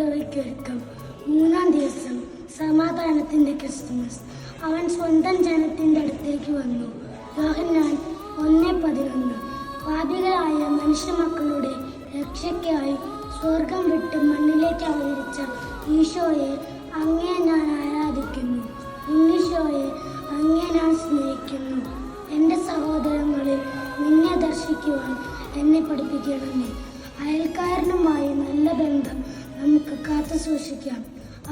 ഈശോയ്ക്കൊരുക്കം. മൂന്നാം ദിവസം സമാധാനത്തിന്റെ ക്രിസ്തുമസ്. അവൻ സ്വന്തം ജനത്തിന്റെ അടുത്തേക്ക് വന്നു. യോഹന്നാൻ 1:11. പാപികളായ മനുഷ്യമക്കളുടെ രക്ഷയ്ക്കായി സ്വർഗം വിട്ട് മണ്ണിലേക്ക് അവതരിച്ച ഈശോയെ അങ്ങേ ഞാൻ ആരാധിക്കുന്നു. ഉണ്ണീശോയെ അങ്ങേ ഞാൻ സ്നേഹിക്കുന്നു. എൻ്റെ സഹോദരങ്ങളിൽ നിന്നെ ദർശിക്കുവാൻ എന്നെ പഠിപ്പിക്കണമേ. അയൽക്കാരനുമായി നല്ല ബന്ധം നമുക്ക് കാത്തു സൂക്ഷിക്കാം.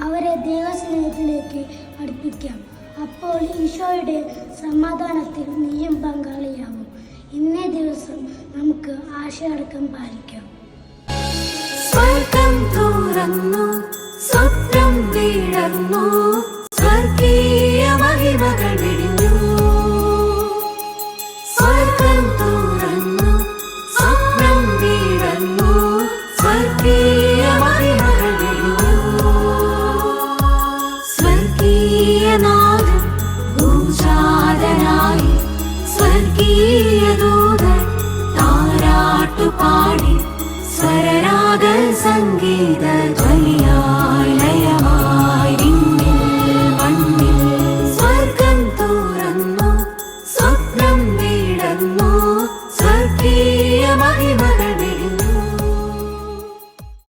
അവരെ ദൈവസ്നേഹത്തിലേക്ക് അടുപ്പിക്കാം. അപ്പോൾ ഈശോയുടെ സമാധാനത്തിൽ നീയും പങ്കാളിയാവും. ഇന്നേ ദിവസം നമുക്ക് ആശയടക്കം പാലിക്കാം. സ്വർഗം തുറന്നു, സ്വപ്നം വീഴന്നു, സ്വർഗീയ മഹിമകൾ വിരിഞ്ഞു. സ്വർഗം തുറന്നു, സ്വപ്നം വീഴന്നു, സ്വർഗീയ മഹിമകൾ വിരിഞ്ഞു. സ്വർഗീയനാഥൻ ഭൂജാതനായി, സ്വർഗീയ ദൂതൻ താരാട്ടുപാടി സ്വരരാഗ സംഗീത